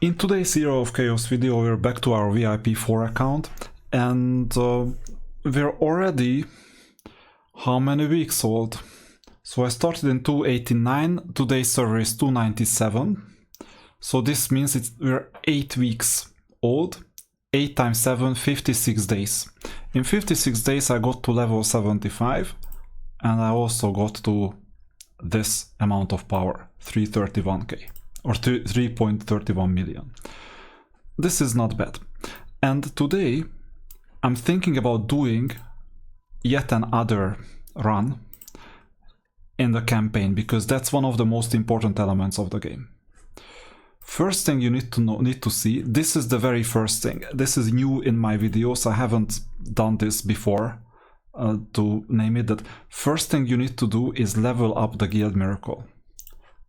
In today's Hero of Chaos video, we're back to our VIP4 account, and we're already how many weeks old? So I started in 289, today's server is 297, so this means we're 8 weeks old. 8 times 7, 56 days. In 56 days I got to level 75, and I also got to this amount of power, 331k. Or 3.31 million. This is not bad. And today I'm thinking about doing yet another run in the campaign, because that's one of the most important elements of the game. First thing you need to see, this is the very first thing. This is new in my videos. I haven't done this before, to name it. That first thing you need to do is level up the Guild Miracle.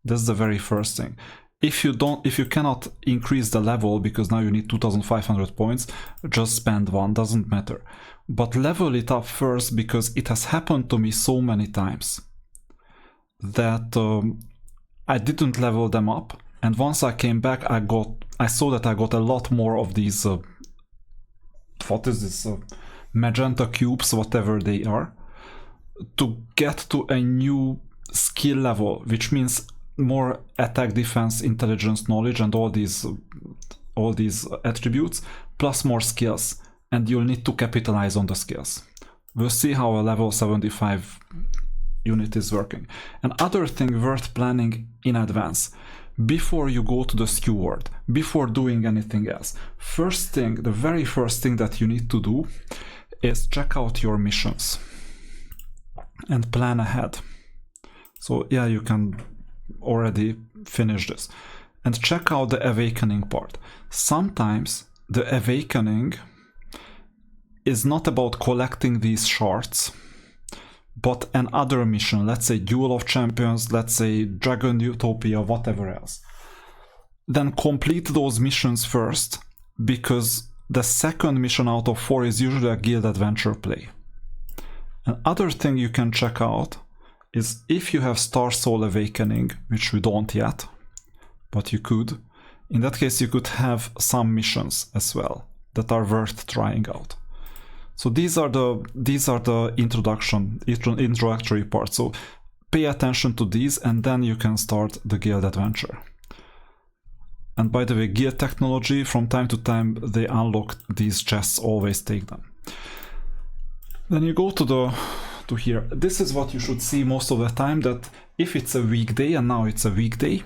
That's the very first thing. If you cannot increase the level because now you need 2500 points, just spend one, doesn't matter. But level it up first, because it has happened to me so many times that I didn't level them up, and once I came back I saw that I got a lot more of these what is this, magenta cubes, whatever they are, to get to a new skill level, which means more attack, defense, intelligence, knowledge, and all these attributes, plus more skills, and you'll need to capitalize on the skills. We'll see how a level 75 unit is working. Another thing worth planning in advance, before you go to the steward, before doing anything else, the very first thing that you need to do is check out your missions and plan ahead. So yeah, you can already finish this and check out the awakening part. Sometimes the awakening is not about collecting these shards, but another mission, let's say Duel of Champions, let's say Dragon Utopia, whatever else. Then complete those missions first, because the second mission out of 4 is usually a guild adventure play. Another thing you can check out is if you have Star Soul Awakening, which we don't yet, but you could. In that case, you could have some missions as well that are worth trying out. So these are the introductory parts. So pay attention to these, and then you can start the guild adventure. And by the way, guild technology, from time to time they unlock these chests, always take them. Then you go to here. This is what you should see most of the time, that if it's a weekday, and now it's a weekday,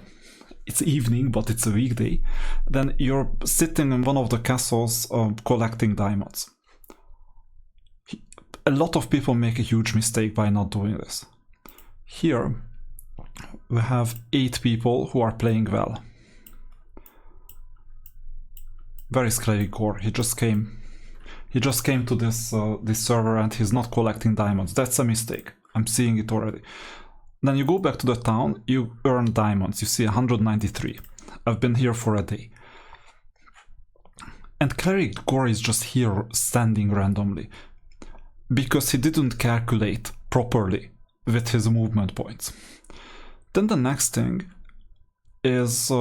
it's evening, but it's a weekday, then you're sitting in one of the castles collecting diamonds. A lot of people make a huge mistake by not doing this. Here we have 8 people who are playing well. Where is Cleric Gore? He just came to this server and he's not collecting diamonds. That's a mistake. I'm seeing it already. Then you go back to the town, you earn diamonds. You see 193. I've been here for a day. And Cleric Gore is just here standing randomly, because he didn't calculate properly with his movement points. Then the next thing is,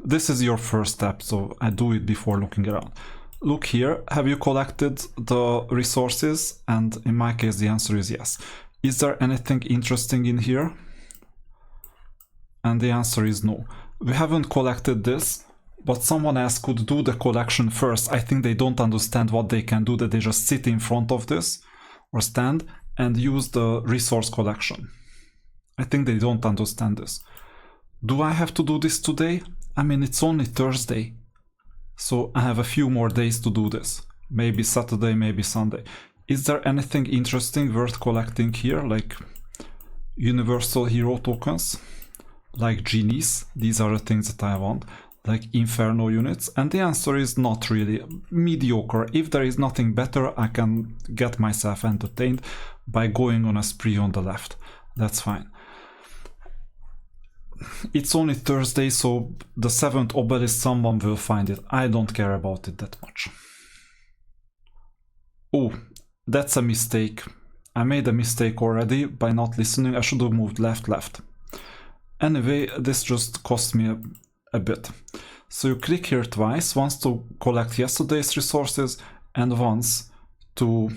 this is your first step, so I do it before looking around. Look here, have you collected the resources? And in my case the answer is yes. Is there anything interesting in here? And the answer is no. We haven't collected this, but someone else could do the collection first. I think they don't understand what they can do, that they just sit in front of this or stand and use the resource collection. I think they don't understand this. Do I have to do this today? I mean, it's only Thursday, so I have a few more days to do this. Maybe Saturday, maybe Sunday. Is there anything interesting worth collecting here, like universal hero tokens, like genies? These are the things that I want. Like Inferno units, and the answer is not really. Mediocre. If there is nothing better, I can get myself entertained by going on a spree on the left. That's fine. It's only Thursday, so the 7th obelisk, someone will find it. I don't care about it that much. Oh, that's a mistake. I made a mistake already by not listening. I should have moved left. Anyway, this just cost me a bit. So you click here twice, once to collect yesterday's resources and once to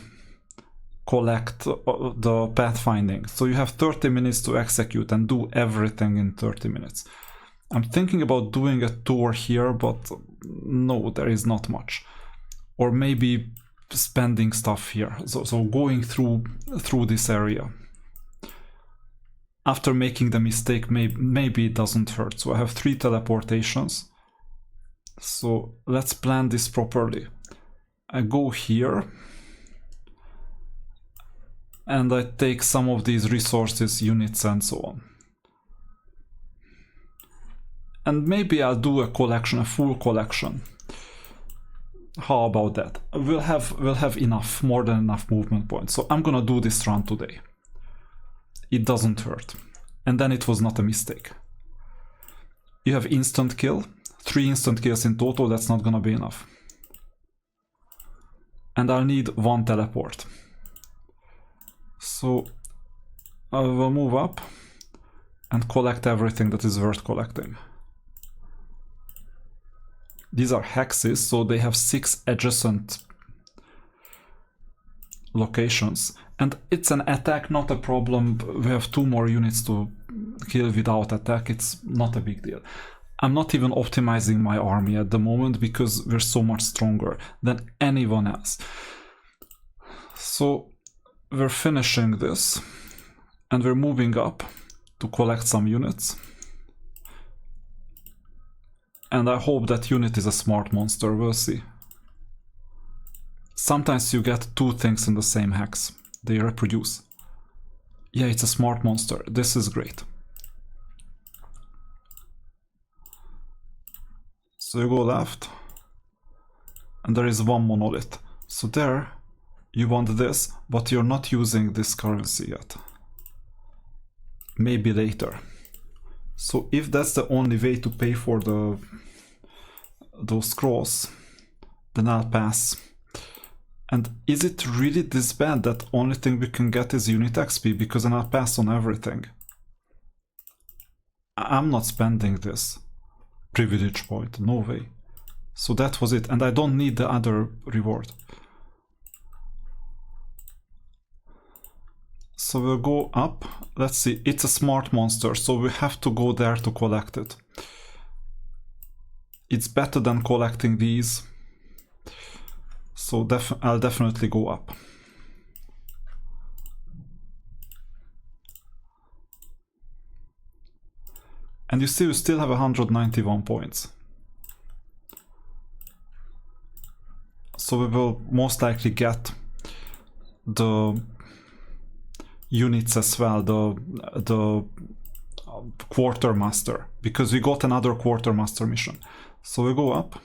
collect the pathfinding. So you have 30 minutes to execute and do everything in 30 minutes. I'm thinking about doing a tour here, but no, there is not much. Or maybe spending stuff here. So going through this area. After making the mistake, maybe it doesn't hurt. So I have 3 teleportations. So let's plan this properly. I go here and I take some of these resources, units and so on. And maybe I'll do a collection, a full collection. How about that? We'll have enough, more than enough movement points. So I'm gonna do this run today. It doesn't hurt. And then it was not a mistake. You have instant kill, 3 instant kills in total, that's not gonna be enough. And I'll need 1 teleport. So I will move up and collect everything that is worth collecting. These are hexes, so they have 6 adjacent locations. And it's an attack, not a problem. We have 2 more units to kill without attack. It's not a big deal. I'm not even optimizing my army at the moment because we're so much stronger than anyone else. So we're finishing this and we're moving up to collect some units. And I hope that unit is a smart monster, we'll see. Sometimes you get 2 things in the same hex. They reproduce. Yeah, it's a smart monster. This is great. So you go left. And there is 1 monolith. So there, you want this, but you're not using this currency yet. Maybe later. So if that's the only way to pay for those scrolls, then I'll pass. And is it really this bad that only thing we can get is unit XP? Because then I'll pass on everything. I'm not spending this privilege point, no way. So that was it, and I don't need the other reward. So we'll go up. Let's see, it's a smart monster, so we have to go there to collect it. It's better than collecting these. So I'll definitely go up. And you see, we still have 191 points. So we will most likely get the units as well, the quartermaster, because we got another quartermaster mission. So we go up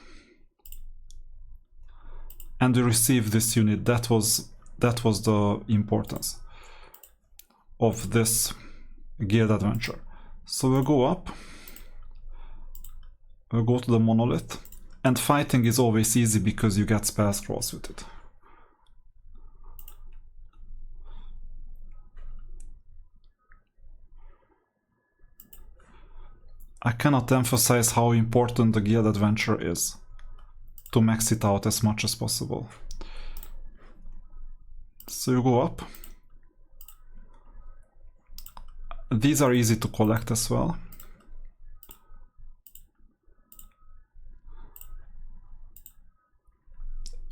and we receive this unit. That was the importance of this guild adventure. So we'll go up, we'll go to the monolith, and fighting is always easy because you get spell scrolls with it. I cannot emphasize how important the guild adventure is to max it out as much as possible. So you go up. These are easy to collect as well.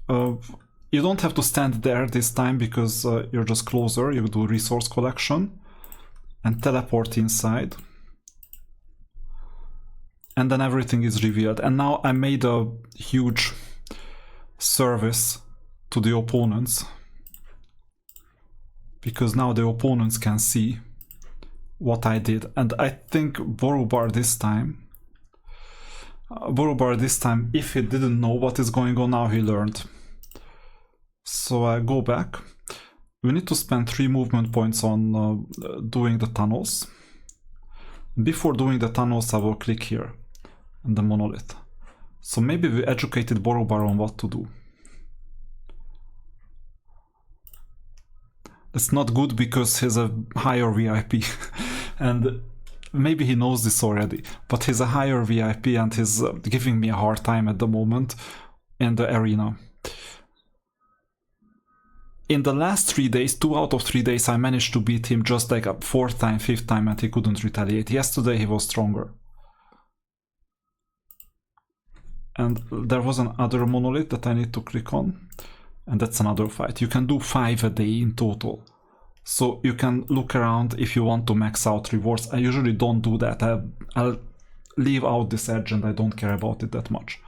You don't have to stand there this time because you're just closer. You do resource collection and teleport inside. And then everything is revealed. And now I made a huge service to the opponents, because now the opponents can see what I did. And I think Borobar this time, if he didn't know what is going on, now he learned. So I go back. We need to spend 3 movement points on doing the tunnels. Before doing the tunnels, I will click here in the monolith. So maybe we educated Borobar on what to do. It's not good because he's a higher VIP and maybe he knows this already, but he's a higher VIP and he's giving me a hard time at the moment in the arena. In the last 3 days, 2 out of 3 days, I managed to beat him just like a 4th time, 5th time, and he couldn't retaliate. Yesterday he was stronger. And there was another monolith that I need to click on, and that's another fight. You can do 5 a day in total. So you can look around if you want to max out rewards. I usually don't do that. I'll leave out this edge and I don't care about it that much.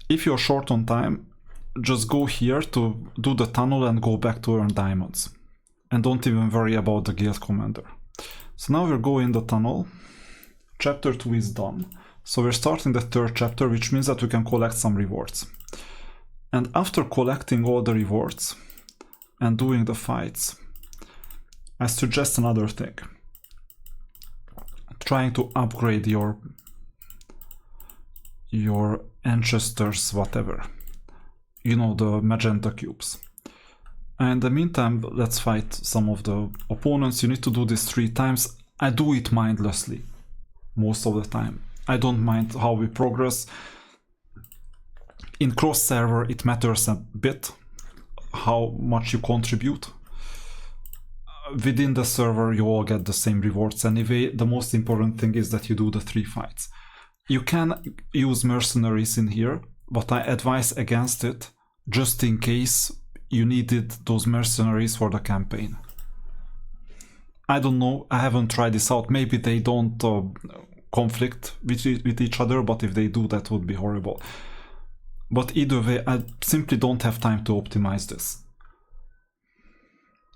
If you're short on time, just go here to do the tunnel and go back to earn diamonds. And don't even worry about the guild commander. So now we're going the tunnel. Chapter 2 is done. So we're starting the 3rd chapter, which means that we can collect some rewards. And after collecting all the rewards and doing the fights, I suggest another thing. Trying to upgrade your ancestors, whatever. You know, the magenta cubes. And in the meantime, let's fight some of the opponents. You need to do this 3 times. I do it mindlessly most of the time. I don't mind how we progress. In cross server, it matters a bit how much you contribute. Within the server, you all get the same rewards anyway. The most important thing is that you do the 3 fights. You can use mercenaries in here, but I advise against it, just in case you needed those mercenaries for the campaign. I don't know, I haven't tried this out. Maybe they don't conflict with each other, but if they do, that would be horrible. But either way, I simply don't have time to optimize this.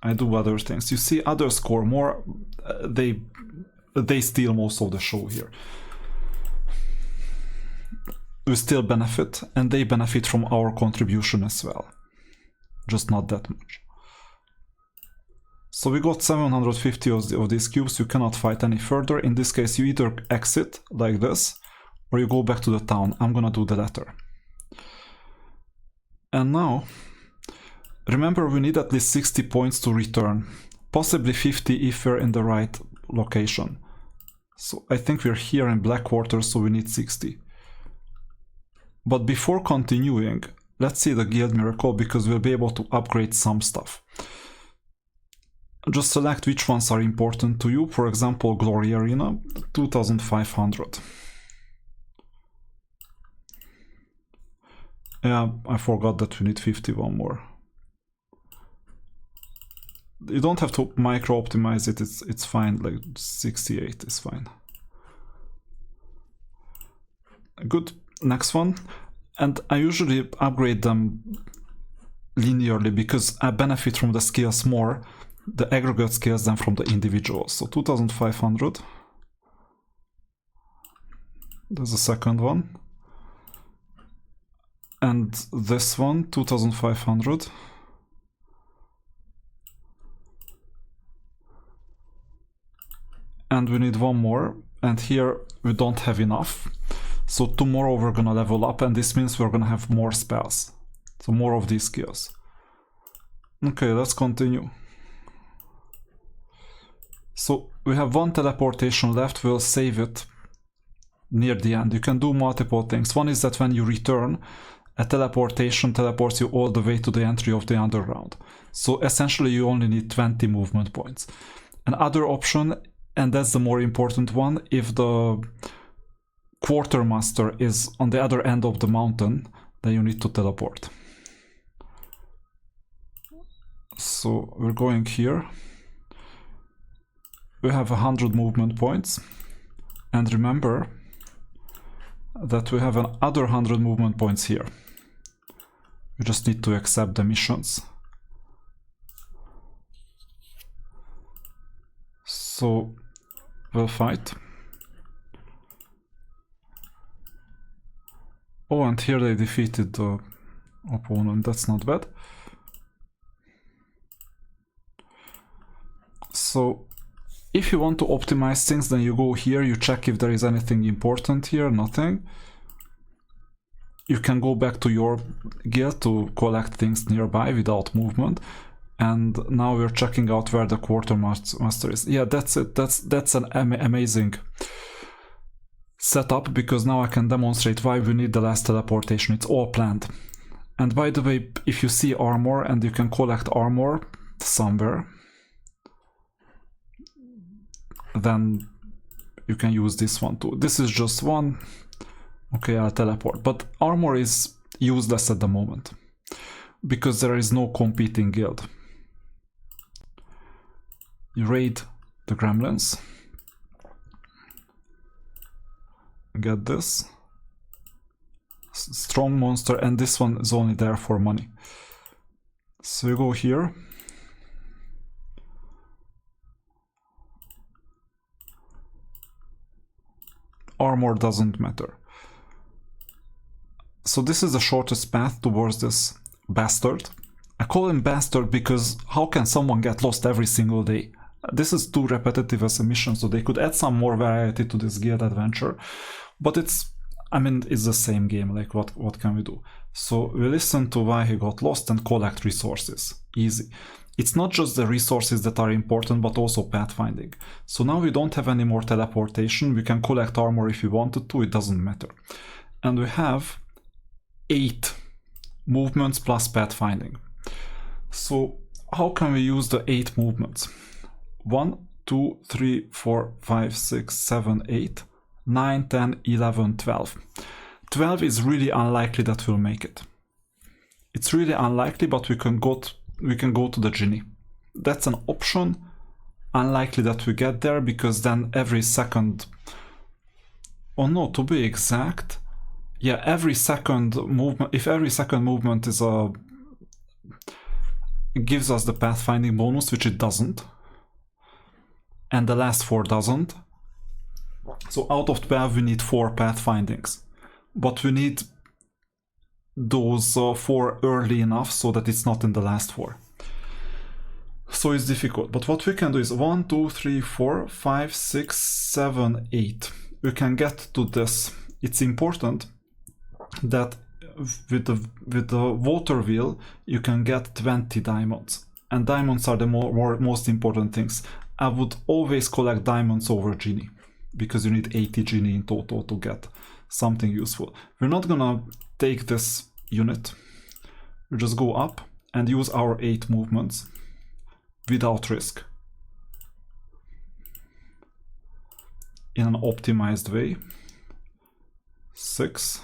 I do other things. You see, others score more, they steal most of the show here. We still benefit, and they benefit from our contribution as well. Just not that much. So we got 750 of these cubes. You cannot fight any further. In this case, you either exit like this, or you go back to the town. I'm gonna do the latter. And now, remember, we need at least 60 points to return. Possibly 50 if we're in the right location. So I think we're here in Blackwater, so we need 60. But before continuing, let's see the Guild Miracle, because we'll be able to upgrade some stuff. Just select which ones are important to you. For example, Glory Arena, 2500. Yeah, I forgot that we need 51 more. You don't have to micro optimize it, it's fine, like 68 is fine. Good, next one. And I usually upgrade them linearly because I benefit from the skills more, the aggregate skills, than from the individuals. So 2500. There's a second one. And this one, 2500. And we need one more, and here we don't have enough. So tomorrow we're gonna level up, and this means we're gonna have more spells. So more of these skills. Okay, let's continue. So we have one teleportation left, we'll save it near the end. You can do multiple things. One is that when you return, a teleportation teleports you all the way to the entry of the underground. So essentially you only need 20 movement points. Another option, and that's the more important one, if the quartermaster is on the other end of the mountain, then you need to teleport. So we're going here. We have 100 movement points, and remember that we have another 100 movement points here. We just need to accept the missions. So we'll fight. Oh, and here they defeated the opponent, that's not bad. So if you want to optimize things, then you go here, you check if there is anything important here, nothing. You can go back to your guild to collect things nearby without movement. And now we're checking out where the quartermaster is. Yeah, that's it. That's an amazing setup, because now I can demonstrate why we need the last teleportation. It's all planned. And by the way, if you see armor and you can collect armor somewhere, then you can use this one too. This is just one. Okay, I'll teleport. But armor is useless at the moment because there is no competing guild. You raid the gremlins. Get this. Strong monster, and this one is only there for money. So you go here. Armor doesn't matter. So this is the shortest path towards this bastard. I call him bastard because how can someone get lost every single day? This is too repetitive as a mission, so they could add some more variety to this guild adventure. But it's, I mean, it's the same game, like what can we do? So we listen to why he got lost and collect resources. Easy. It's not just the resources that are important, but also pathfinding. So now we don't have any more teleportation. We can collect armor if we wanted to, it doesn't matter. And we have 8 movements plus pathfinding. So how can we use the 8 movements? 1, 2, 3, 4, 5, 6, 7, 8, 9, 10, 11, 12. 12 is really unlikely that we'll make it. It's really unlikely, but we can go to the genie. That's an option. Unlikely that we get there, because then every second... Oh no, to be exact... Yeah, every second movement... If every second movement is a... It gives us the pathfinding bonus, which it doesn't. And the last 4 doesn't. So out of 12 we need 4 pathfindings. But we need those 4 early enough so that it's not in the last 4. So it's difficult. But what we can do is 1, 2, 3, 4, 5, 6, 7, 8. We can get to this. It's important that with the water wheel you can get 20 diamonds. And diamonds are the most important things. I would always collect diamonds over genie, because you need 80 genie in total to get something useful. We're not gonna take this unit. We just go up and use our 8 movements without risk. In an optimized way. 6,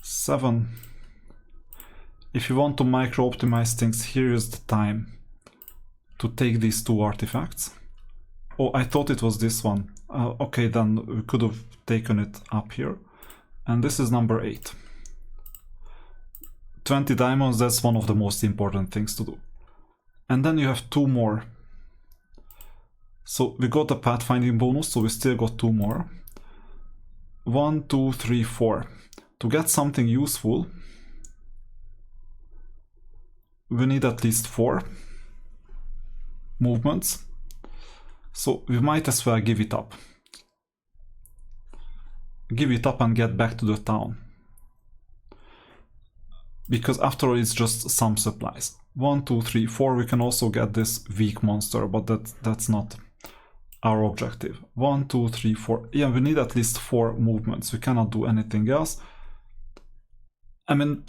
7. If you want to micro-optimize things, here is the time to take these 2 artifacts. Oh, I thought it was this one. Okay, then we could have taken it up here. And this is number 8. 20 diamonds, that's one of the most important things to do. And then you have 2 more. So we got the pathfinding bonus, so we still got 2 more. 1, 2, 3, 4. To get something useful, we need at least 4 movements. So we might as well give it up. Give it up and get back to the town. Because after all, it's just some supplies. 1, 2, 3, 4. We can also get this weak monster, but that's not our objective. 1, 2, 3, 4. Yeah, we need at least 4 movements. We cannot do anything else. I mean,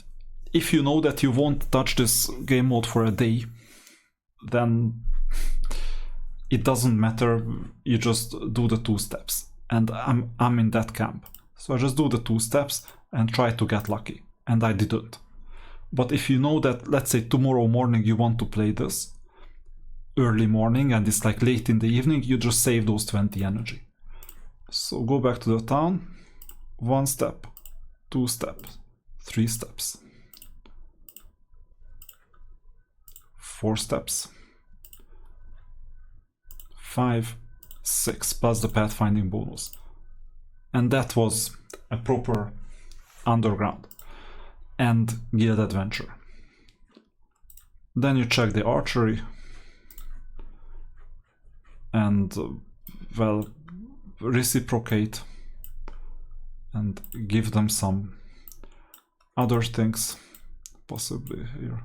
if you know that you won't touch this game mode for a day, then it doesn't matter. You just do the 2 steps. And I'm in that camp. So I just do the 2 steps and try to get lucky. And I didn't. But if you know that, let's say tomorrow morning you want to play this, early morning, and it's like late in the evening, you just save those 20 energy. So go back to the town. 1 step, 2 steps, 3 steps, 4 steps, 5, 6, plus the pathfinding bonus. And that was a proper underground and guild adventure. Then you check the archery and well, reciprocate and give them some other things, possibly here.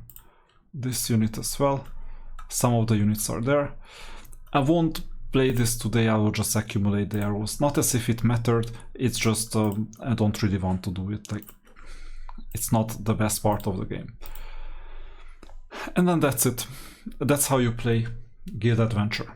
this unit as well. Some of the units are there. I won't play this today, I will just accumulate the arrows. Not as if it mattered, it's just I don't really want to do it. Like, it's not the best part of the game. And then that's it. That's how you play Guild Adventure.